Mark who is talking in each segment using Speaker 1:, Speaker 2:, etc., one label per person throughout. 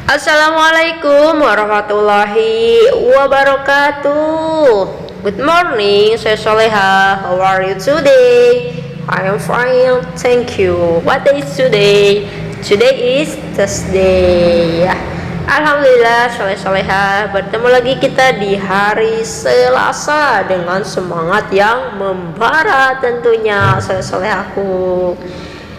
Speaker 1: Assalamualaikum warahmatullahi wabarakatuh. Good morning, saya Soleha. How are you today? I am fine, thank you. What day is today? Today is Thursday. Ya. Alhamdulillah, Soleha. Bertemu lagi kita di hari Selasa dengan semangat yang membara tentunya, Solehaku.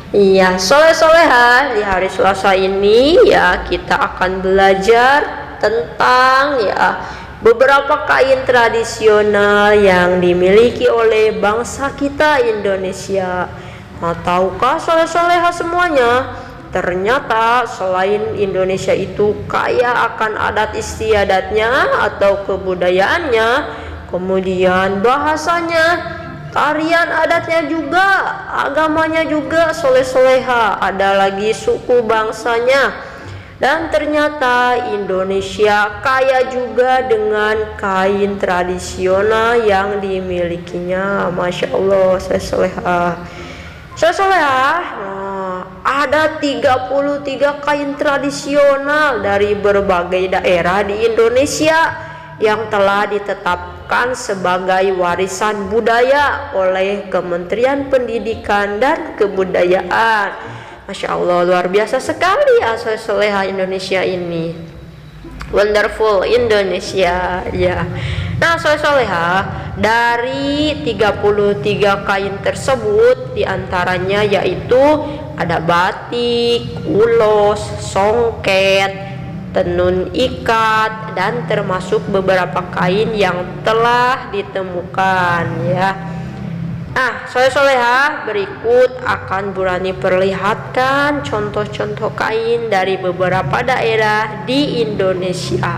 Speaker 1: Iya, soleha di hari Selasa ini ya kita akan belajar tentang ya beberapa kain tradisional yang dimiliki oleh bangsa kita Indonesia. Nah, tahukah soleha semuanya? Ternyata selain Indonesia itu kaya akan adat istiadatnya atau kebudayaannya, kemudian bahasanya, tarian adatnya juga, agamanya juga soleha, ada lagi suku bangsanya. Dan ternyata Indonesia kaya juga dengan kain tradisional yang dimilikinya. Masya Allah, soleha. Ada 33 kain tradisional dari berbagai daerah di Indonesia yang telah ditetapkan sebagai warisan budaya oleh Kementerian Pendidikan dan Kebudayaan. Masya Allah, luar biasa sekali ya soleha Indonesia ini. Wonderful Indonesia ya. Nah, soleha, dari 33 kain tersebut diantaranya yaitu ada batik, ulos, songket, tenun ikat, dan termasuk beberapa kain yang telah ditemukan ya. Nah, soleha, berikut akan Burani perlihatkan contoh-contoh kain dari beberapa daerah di Indonesia.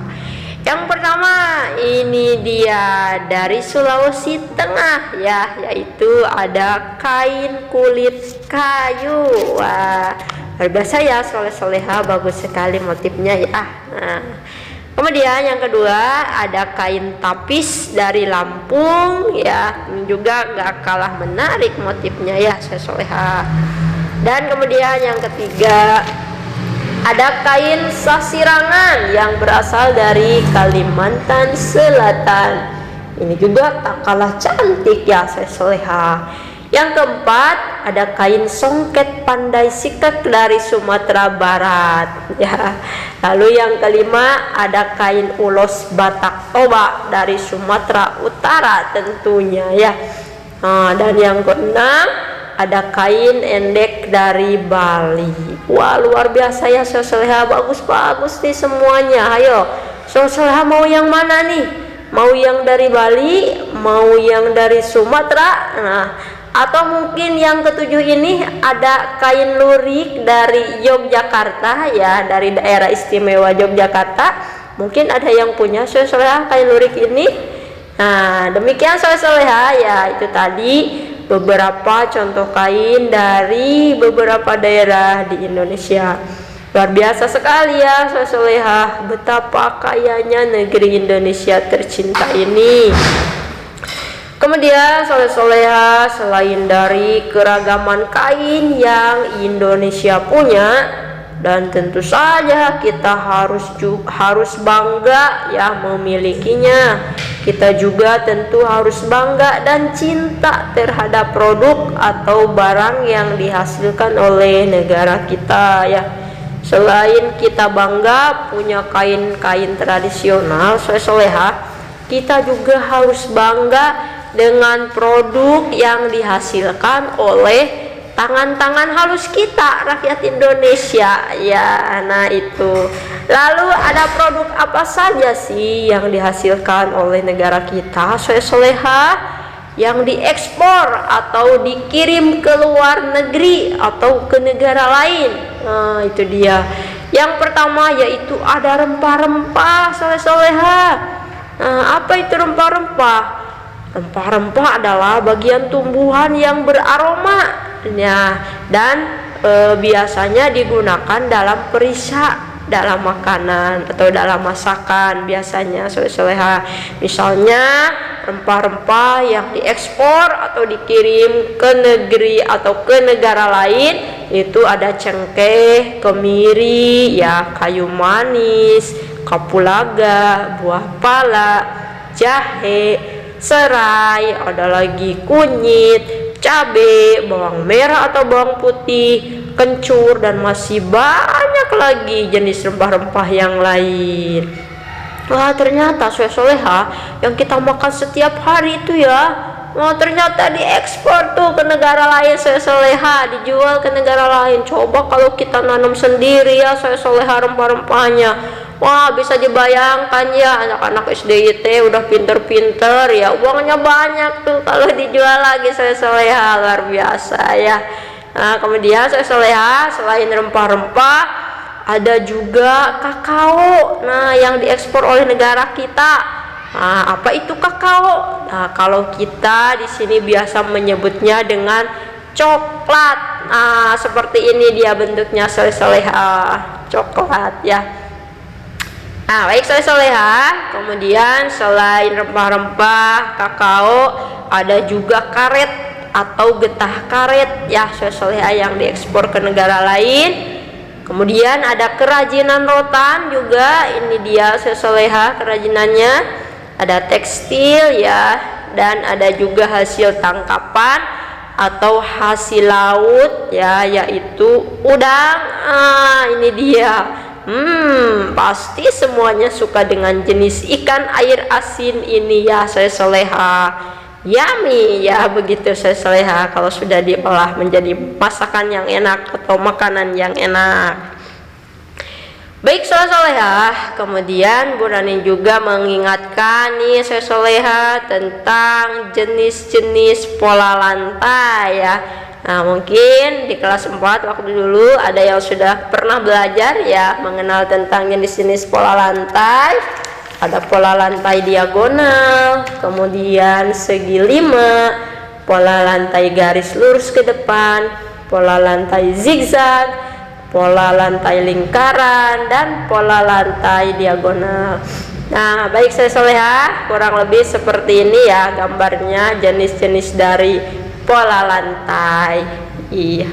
Speaker 1: Yang pertama ini dia dari Sulawesi Tengah ya, yaitu ada kain kulit kayu. Wah, luar biasa ya soleha, bagus sekali motifnya ya. Nah, kemudian yang kedua ada kain tapis dari Lampung ya, ini juga gak kalah menarik motifnya ya soleha. Dan kemudian yang ketiga ada kain sasirangan yang berasal dari Kalimantan Selatan, ini juga tak kalah cantik ya soleha. Yang keempat ada kain songket pandai sikek dari Sumatera Barat ya. Lalu yang kelima ada kain ulos Batak Toba dari Sumatera Utara tentunya ya. Nah, dan yang keenam ada kain endek dari Bali. Wah, luar biasa ya soleha, bagus-bagus nih semuanya. Ayo soleha, mau yang mana nih? Mau yang dari Bali, mau yang dari Sumatera, nah, atau mungkin yang ketujuh ini ada kain lurik dari Yogyakarta ya, dari daerah istimewa Yogyakarta. Mungkin ada yang punya soleha kain lurik ini. Nah, demikian soleha ya, itu tadi beberapa contoh kain dari beberapa daerah di Indonesia. Luar biasa sekali ya soleha, betapa kayanya negeri Indonesia tercinta ini. Kemudian soleha, selain dari keragaman kain yang Indonesia punya, dan tentu saja kita harus bangga ya memilikinya, kita juga tentu harus bangga dan cinta terhadap produk atau barang yang dihasilkan oleh negara kita ya. Selain kita bangga punya kain-kain tradisional soleha, kita juga harus bangga dengan produk yang dihasilkan oleh tangan-tangan halus kita, rakyat Indonesia ya. Nah, itu. Lalu ada produk apa saja sih yang dihasilkan oleh negara kita soleha, yang diekspor atau dikirim ke luar negeri atau ke negara lain? Nah, itu dia. Yang pertama yaitu ada rempah-rempah soleha. Nah, apa itu rempah-rempah? Rempah-rempah adalah bagian tumbuhan yang beraroma ya, dan biasanya digunakan dalam perisai, dalam makanan atau dalam masakan biasanya soleha. Misalnya rempah-rempah yang diekspor atau dikirim ke negeri atau ke negara lain itu ada cengkeh, kemiri, ya, kayu manis, kapulaga, buah pala, jahe, serai, ada lagi kunyit, cabai, bawang merah atau bawang putih, kencur, dan masih banyak lagi jenis rempah-rempah yang lain. Wah, ternyata soleha yang kita makan setiap hari itu ya, wah, ternyata diekspor tuh ke negara lain soleha, dijual ke negara lain. Coba kalau kita nanam sendiri ya soleha rempah-rempahnya, wah, bisa dibayangkan ya, anak-anak SD itu udah pinter-pinter ya, uangnya banyak tuh kalau dijual lagi soleha, luar biasa ya. Nah, kemudian soleha selain rempah-rempah ada juga kakao, nah, yang diekspor oleh negara kita. Nah, apa itu kakao? Nah, kalau kita di sini biasa menyebutnya dengan coklat. Nah, seperti ini dia bentuknya soleha, coklat ya. Nah, baik soleha. Kemudian selain rempah-rempah, kakao, ada juga karet atau getah karet ya soleha yang diekspor ke negara lain. Kemudian ada kerajinan rotan juga, ini dia soleha kerajinannya, ada tekstil ya, dan ada juga hasil tangkapan atau hasil laut ya, yaitu udang. Ini dia. Pasti semuanya suka dengan jenis ikan air asin ini ya soleha. Yummy ya, begitu soleha kalau sudah diolah menjadi masakan yang enak atau makanan yang enak. Baik soleha, kemudian Bu Rani juga mengingatkan nih soleha tentang jenis-jenis pola lantai ya. Nah, mungkin di kelas 4 waktu dulu ada yang sudah pernah belajar ya mengenal tentang jenis-jenis pola lantai. Ada pola lantai diagonal, kemudian segi 5, pola lantai garis lurus ke depan, pola lantai zigzag, pola lantai lingkaran, dan pola lantai diagonal. Nah, baik soleha, kurang lebih seperti ini ya gambarnya jenis-jenis dari pola lantai. Iya.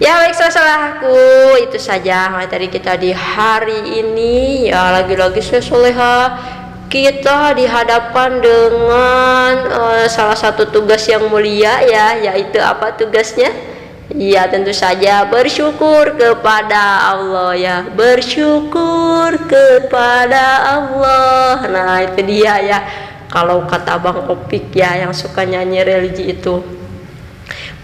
Speaker 1: Ya, baik solehaku, itu saja materi kita di hari ini ya. Lagi-lagi soleha, kita dihadapkan dengan salah satu tugas yang mulia ya, yaitu apa tugasnya? Ya, tentu saja bersyukur kepada Allah ya, bersyukur kepada Allah. Nah, itu dia ya, kalau kata Bang Opik ya yang suka nyanyi religi itu.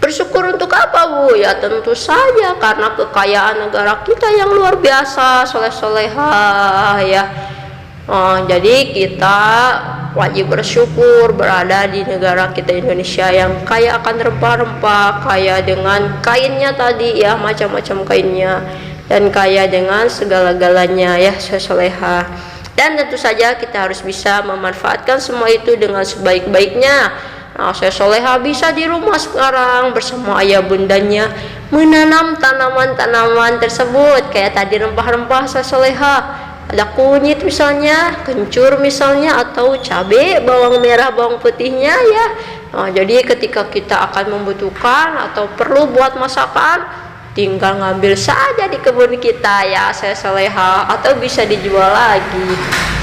Speaker 1: Bersyukur untuk apa Bu? Ya tentu saja karena kekayaan negara kita yang luar biasa soleha ya. Jadi kita wajib bersyukur berada di negara kita Indonesia yang kaya akan rempah-rempah, kaya dengan kainnya tadi ya, macam-macam kainnya, dan kaya dengan segala-galanya ya soleha. Dan tentu saja kita harus bisa memanfaatkan semua itu dengan sebaik-baiknya. Nah, soleha bisa di rumah sekarang bersama ayah bundanya menanam tanaman-tanaman tersebut, kayak tadi rempah-rempah soleha, ada kunyit misalnya, kencur misalnya, atau cabai, bawang merah, bawang putihnya ya. Nah, jadi ketika kita akan membutuhkan atau perlu buat masakan, tinggal ngambil saja di kebun kita ya soleha, atau bisa dijual lagi.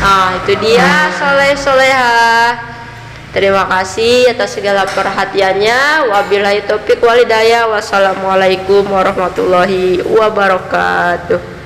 Speaker 1: Nah, itu dia soleha. Terima kasih atas segala perhatiannya. Wabillahi taufik walhidayah. Wassalamualaikum warahmatullahi wabarakatuh.